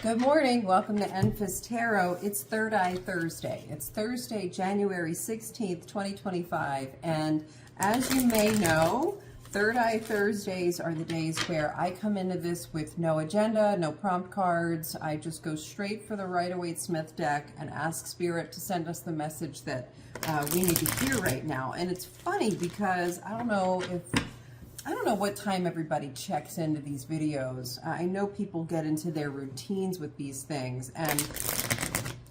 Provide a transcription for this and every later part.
Good morning. Welcome to Enfys Tarot. It's Third Eye Thursday. It's Thursday, January 16th, 2025. And as you may know, Third Eye Thursdays are the days where I come into this with no agenda, no prompt cards. I just go straight for the Rider-Waite-Smith deck and ask Spirit to send us the message that we need to hear right now. And it's funny because I don't know what time everybody checks into these videos. I know people get into their routines with these things, and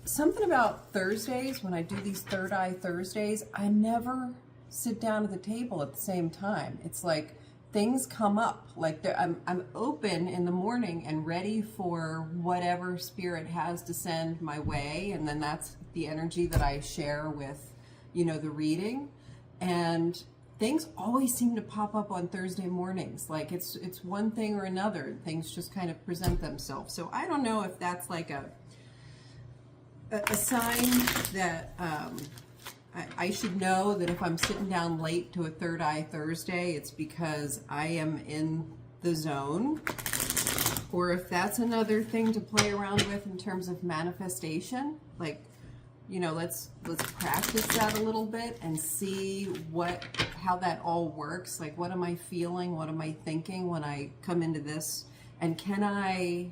something about Thursdays, when I do these Third Eye Thursdays, I never sit down at the table at the same time. It's like things come up. Like I'm open in the morning and ready for whatever Spirit has to send my way, and then that's the energy that I share with, you know, the reading. And things always seem to pop up on Thursday mornings. Like it's one thing or another. Things just kind of present themselves. So I don't know if that's like a sign that I should know that if I'm sitting down late to a Third Eye Thursday, it's because I am in the zone. Or if that's another thing to play around with in terms of manifestation, like, you know, let's practice that a little bit and see how that all works. Like, what am I feeling? What am I thinking when I come into this? And can I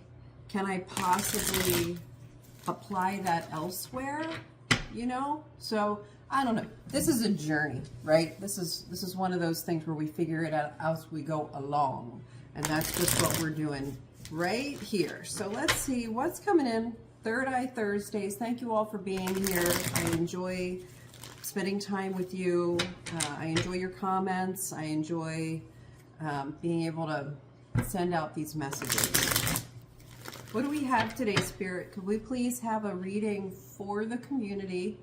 possibly apply that elsewhere? You know? So I don't know. This is a journey, right? This is one of those things where we figure it out as we go along, and that's just what we're doing right here. So let's see what's coming in. Third Eye Thursdays. Thank you all for being here. I enjoy spending time with you. I enjoy your comments. I enjoy being able to send out these messages. What do we have today, Spirit? Could we please have a reading for the community?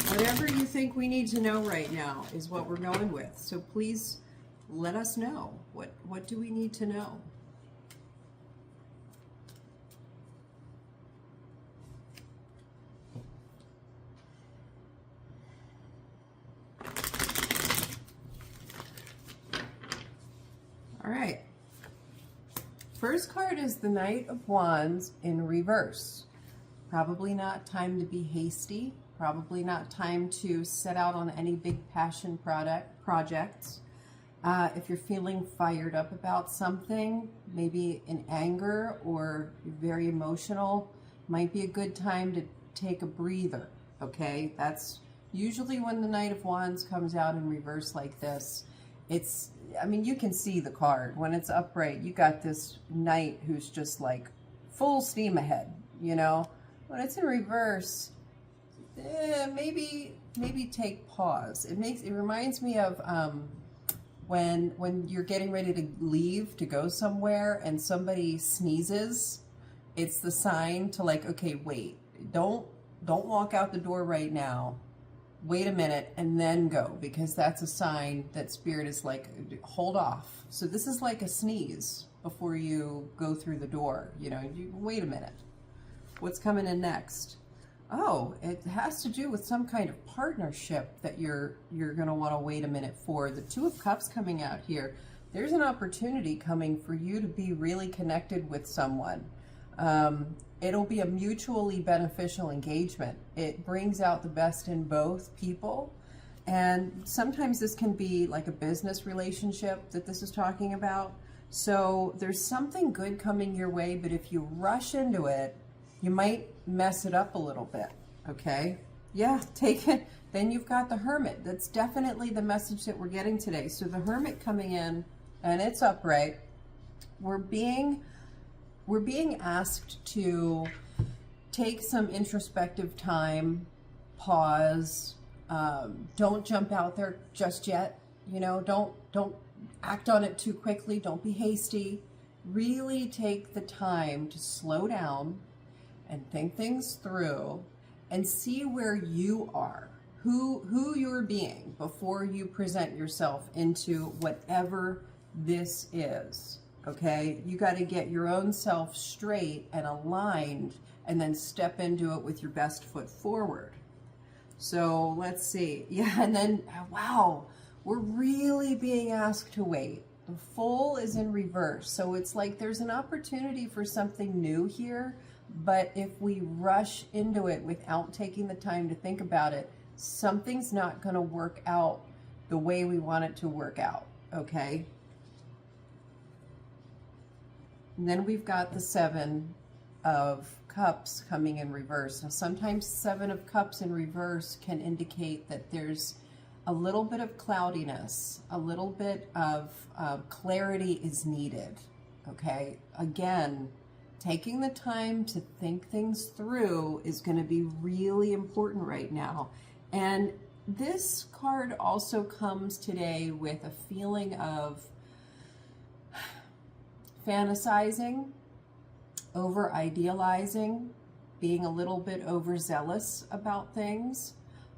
Whatever you think we need to know right now is what we're going with. So please let us know. What do we need to know? All right. First card is the Knight of Wands in reverse. Probably not time to be hasty. Probably not time to set out on any big passion projects. If you're feeling fired up about something, maybe in anger or you're very emotional, might be a good time to take a breather, okay? That's usually when the Knight of Wands comes out in reverse like this. I mean, you can see the card. When it's upright, you got this knight who's just like full steam ahead, you know? When it's in reverse, maybe take pause. It reminds me of when you're getting ready to leave to go somewhere and somebody sneezes. It's the sign to, like, okay, wait, don't walk out the door right now. Wait a minute and then go, because that's a sign that Spirit is like, hold off. So this is like a sneeze before you go through the door. You know, you wait a minute. What's coming in next? Oh, it has to do with some kind of partnership that you're going to want to wait a minute for. The Two of Cups coming out here. There's an opportunity coming for you to be really connected with someone. It'll be a mutually beneficial engagement. It brings out the best in both people. And sometimes this can be like a business relationship that this is talking about. So there's something good coming your way, but if you rush into it, you might mess it up a little bit, okay? Yeah, take it. Then you've got the Hermit. That's definitely the message that we're getting today. So the Hermit coming in, and it's upright. We're being asked to take some introspective time, pause, don't jump out there just yet, you know, don't act on it too quickly, don't be hasty. Really take the time to slow down and think things through and see where you are, who you're being before you present yourself into whatever this is. Okay, you got to get your own self straight and aligned and then step into it with your best foot forward. So let's see. Yeah, and then, wow, we're really being asked to wait. The Fool is in reverse. So it's like there's an opportunity for something new here, but if we rush into it without taking the time to think about it, something's not going to work out the way we want it to work out, okay? And then we've got the Seven of Cups coming in reverse. Now, sometimes Seven of Cups in reverse can indicate that there's a little bit of cloudiness, a little bit of clarity is needed, okay? Again, taking the time to think things through is going to be really important right now. And this card also comes today with a feeling of fantasizing, over idealizing, being a little bit overzealous about things,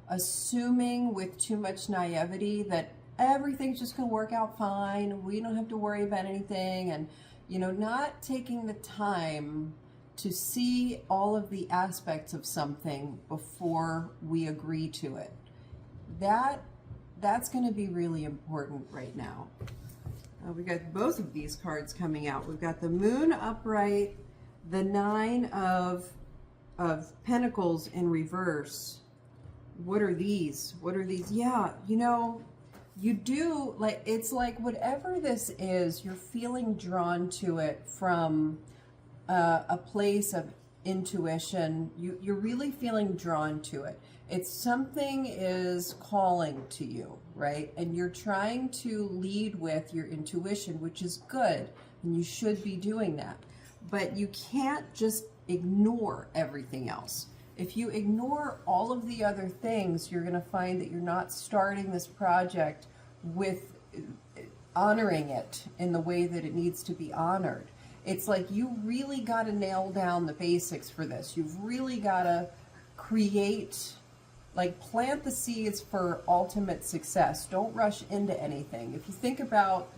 assuming with too much naivety that everything's just going to work out fine, we don't have to worry about anything, and you know, not taking the time to see all of the aspects of something before we agree to it. That's going to be really important right now. We got both of these cards coming out. We've got the Moon upright, the Nine of Pentacles in reverse. What are these? What are these? Yeah, you know, you do, like, it's like whatever this is, you're feeling drawn to it from a place of intuition. You're really feeling drawn to it. It's something is calling to you, right? And you're trying to lead with your intuition, which is good, and you should be doing that. But you can't just ignore everything else. If you ignore all of the other things, you're going to find that you're not starting this project with honoring it in the way that it needs to be honored. It's like you really got to nail down the basics for this. You've really got to create, like, plant the seeds for ultimate success. Don't rush into anything. If you think about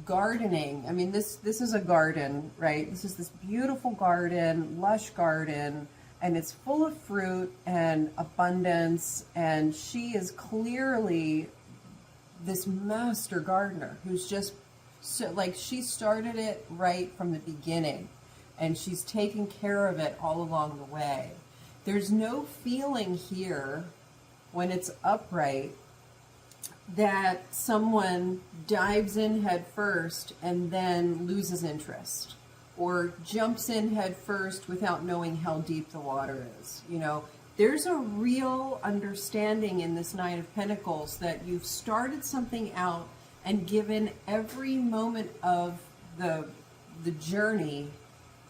gardening, I mean, this is a garden, right? This is this beautiful garden, lush garden, and it's full of fruit and abundance, and she is clearly this master gardener who's just so, like, she started it right from the beginning, and she's taken care of it all along the way. There's no feeling here when it's upright that someone dives in head first and then loses interest, or jumps in head first without knowing how deep the water is. You know, there's a real understanding in this Nine of Pentacles that you've started something out and given every moment of the journey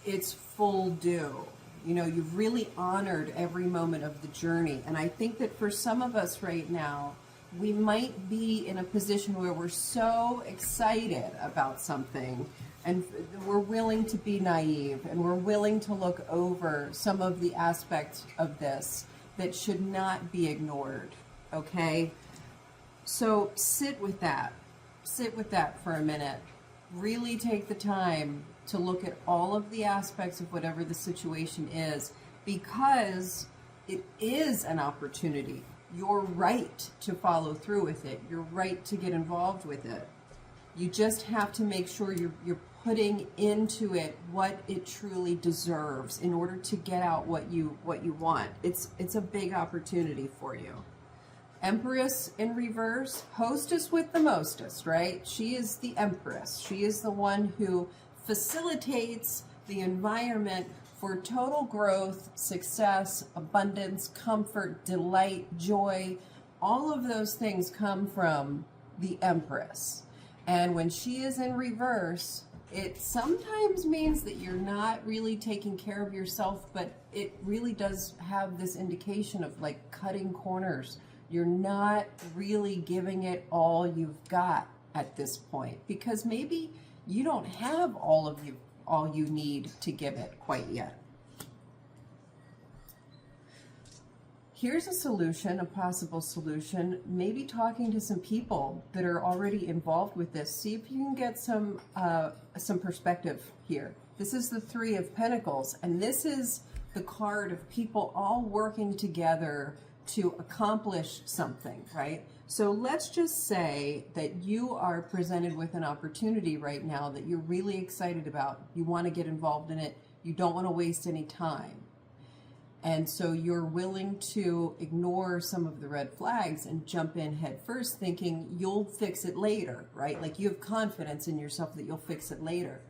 its full due. You know, you've really honored every moment of the journey. And I think that for some of us right now, we might be in a position where we're so excited about something, and we're willing to be naive, and we're willing to look over some of the aspects of this that should not be ignored, okay? So sit with that. Sit with that for a minute. Really take the time to look at all of the aspects of whatever the situation is, because it is an opportunity. You're right to follow through with it. You're right to get involved with it. You just have to make sure you're putting into it what it truly deserves in order to get out what you want. It's a big opportunity for you. Empress in reverse, hostess with the mostest, right? She is the Empress. She is the one who facilitates the environment for total growth, success, abundance, comfort, delight, joy. All of those things come from the Empress. And when she is in reverse, it sometimes means that you're not really taking care of yourself, but it really does have this indication of, like, cutting corners. You're not really giving it all you've got at this point, because maybe you don't have all you need to give it quite yet. Here's a solution, a possible solution. Maybe talking to some people that are already involved with this. See if you can get some perspective here. This is the Three of Pentacles, and this is the card of people all working together to accomplish something, right? So let's just say that you are presented with an opportunity right now that you're really excited about. You want to get involved in it. You don't want to waste any time. And so you're willing to ignore some of the red flags and jump in head first thinking you'll fix it later, right? Like you have confidence in yourself that you'll fix it later.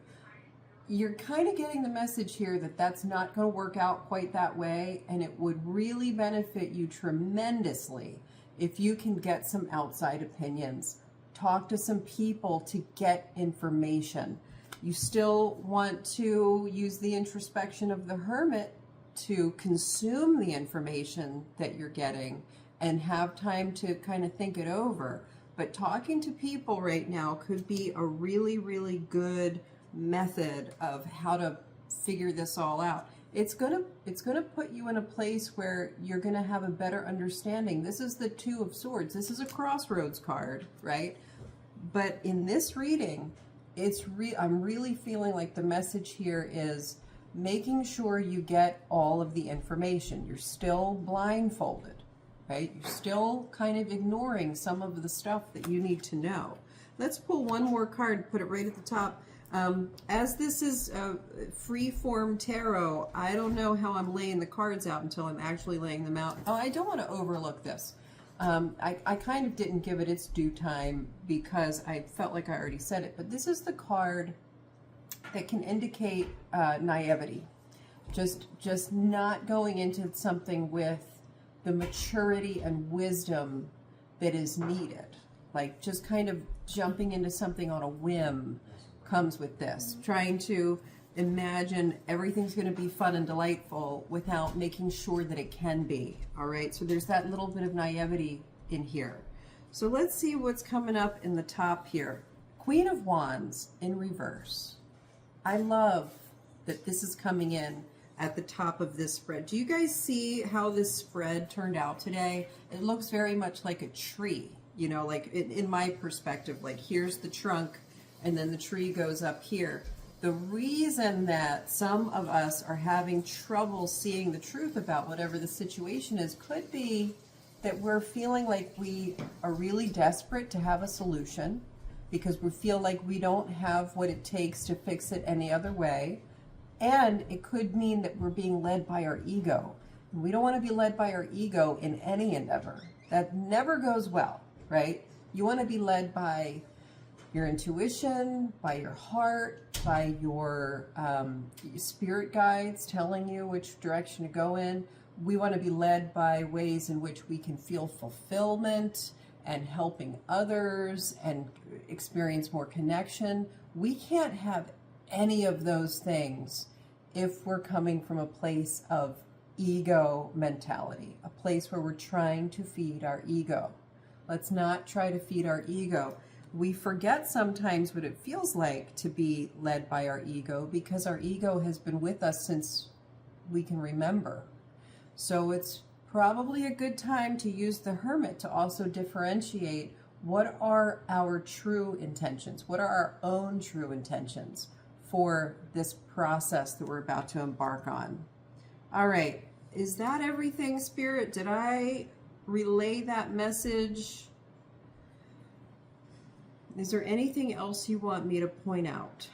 You're kind of getting the message here that that's not going to work out quite that way, and it would really benefit you tremendously if you can get some outside opinions. Talk to some people to get information. You still want to use the introspection of the hermit to consume the information that you're getting and have time to kind of think it over. But talking to people right now could be a really, really good method of how to figure this all out. It's gonna put you in a place where you're gonna have a better understanding. This is the Two of Swords. This is a crossroads card, right? But in this reading, I'm really feeling like the message here is making sure you get all of the information. You're still blindfolded, right? You're still kind of ignoring some of the stuff that you need to know. Let's pull one more card, put it right at the top. As this is free-form tarot, I don't know how I'm laying the cards out until I'm actually laying them out. Oh, I don't want to overlook this. I kind of didn't give it its due time because I felt like I already said it, but this is the card that can indicate naivety. Just not going into something with the maturity and wisdom that is needed. Like just kind of jumping into something on a whim comes with this. Trying to imagine everything's going to be fun and delightful without making sure that it can be. All right, so there's that little bit of naivety in here. So let's see what's coming up in the top here. Queen of Wands in reverse. I love that this is coming in at the top of this spread. Do you guys see how this spread turned out today? It looks very much like a tree, you know, like in my perspective, like here's the trunk and then the tree goes up here. The reason that some of us are having trouble seeing the truth about whatever the situation is could be that we're feeling like we are really desperate to have a solution because we feel like we don't have what it takes to fix it any other way. And it could mean that we're being led by our ego. And we don't want to be led by our ego in any endeavor. That never goes well, right? You want to be led by your intuition, by your heart, by your spirit guides telling you which direction to go in. We want to be led by ways in which we can feel fulfillment and helping others and experience more connection. We can't have any of those things if we're coming from a place of ego mentality, a place where we're trying to feed our ego. Let's not try to feed our ego. We forget sometimes what it feels like to be led by our ego because our ego has been with us since we can remember. So it's probably a good time to use the Hermit to also differentiate what are our true intentions, what are our own true intentions for this process that we're about to embark on. All right, is that everything, Spirit? Did I relay that message? Is there anything else you want me to point out?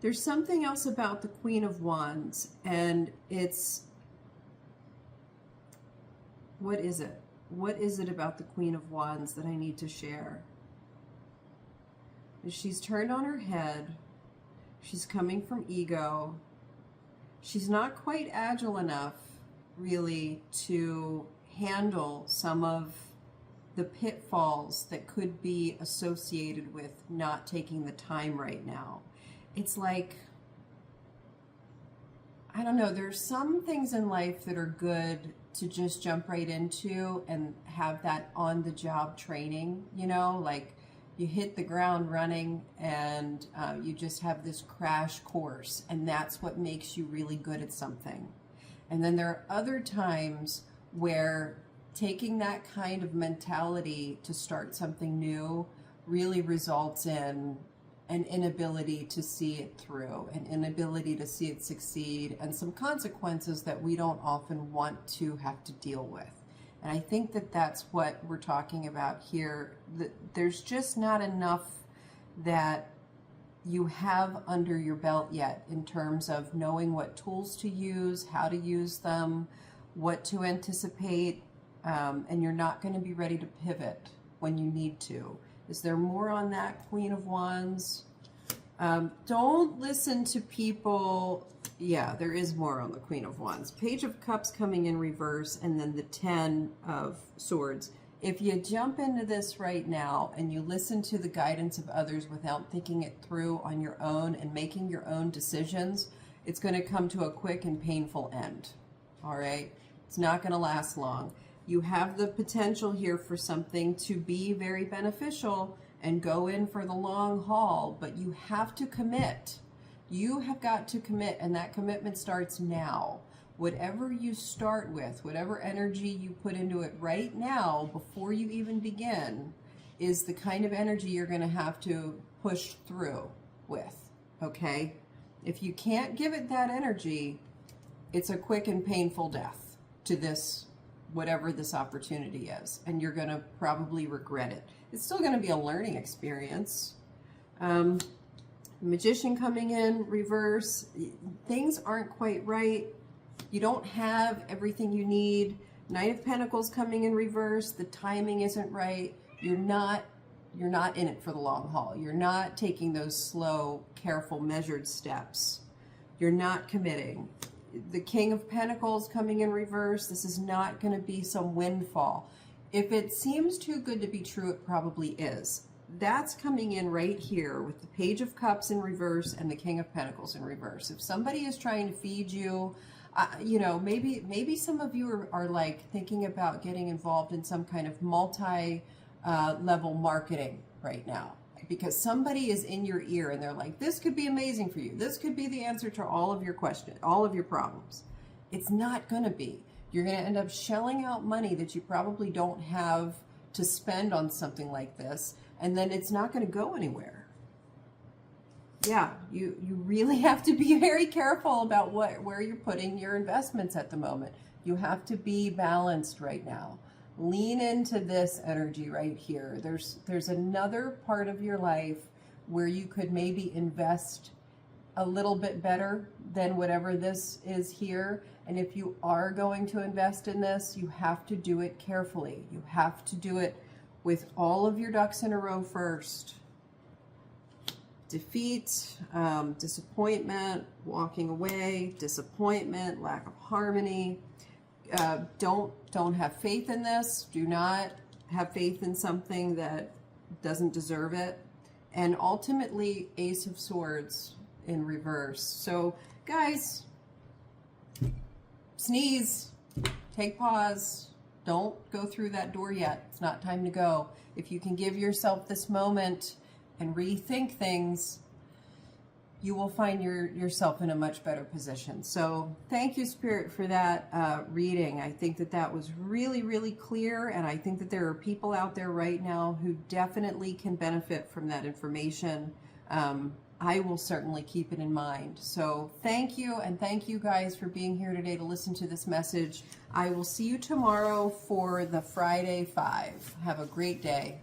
There's something else about the Queen of Wands, and it's, what is it? What is it about the Queen of Wands that I need to share? She's turned on her head. She's coming from ego. She's not quite agile enough, really, to handle some of the pitfalls that could be associated with not taking the time right now. It's like, I don't know, there's some things in life that are good to just jump right into and have that on-the-job training, you know, like you hit the ground running and you just have this crash course, and that's what makes you really good at something. And then there are other times where taking that kind of mentality to start something new really results in an inability to see it through, an inability to see it succeed, and some consequences that we don't often want to have to deal with. And I think that that's what we're talking about here. There's just not enough that you have under your belt yet in terms of knowing what tools to use, how to use them, what to anticipate, and you're not going to be ready to pivot when you need to. Is there more on that, Queen of Wands? Don't listen to people. Yeah, there is more on the Queen of Wands. Page of Cups coming in reverse, and then the 10 of Swords. If you jump into this right now and you listen to the guidance of others without thinking it through on your own and making your own decisions, it's going to come to a quick and painful end. All right? It's not going to last long. You have the potential here for something to be very beneficial and go in for the long haul, but you have to commit. You have got to commit, and that commitment starts now. Whatever you start with, whatever energy you put into it right now before you even begin, is the kind of energy you're going to have to push through with, okay? If you can't give it that energy, it's a quick and painful death to this, whatever this opportunity is, and you're going to probably regret it. It's still going to be a learning experience. Magician coming in reverse. Things aren't quite right. You don't have everything you need. Knight of Pentacles coming in reverse. The timing isn't right. You're not in it for the long haul. You're not taking those slow, careful, measured steps. You're not committing. The King of Pentacles coming in reverse. This is not going to be some windfall. If it seems too good to be true, it probably is. That's coming in right here with the Page of Cups in reverse and the King of Pentacles in reverse. If somebody is trying to feed you, you know, maybe some of you are like thinking about getting involved in some kind of multi-level marketing right now, because somebody is in your ear and they're like, this could be amazing for you. This could be the answer to all of your questions, all of your problems. It's not going to be. You're going to end up shelling out money that you probably don't have to spend on something like this, and then it's not going to go anywhere. Yeah, you really have to be very careful about where you're putting your investments at the moment. You have to be balanced right now. Lean into this energy right here. There's another part of your life where you could maybe invest a little bit better than whatever this is here. And if you are going to invest in this, you have to do it carefully. You have to do it with all of your ducks in a row first. Defeat, disappointment, walking away, disappointment, lack of harmony. Don't have faith in this. Do not have faith in something that doesn't deserve it. And ultimately, Ace of Swords in reverse. So, guys, sneeze, take pause. Don't go through that door yet. It's not time to go. If you can give yourself this moment and rethink things, you will find yourself in a much better position. So thank you, Spirit, for that reading. I think that was really, really clear, and I think that there are people out there right now who definitely can benefit from that information. I will certainly keep it in mind. So thank you, and thank you guys for being here today to listen to this message. I will see you tomorrow for the Friday 5. Have a great day.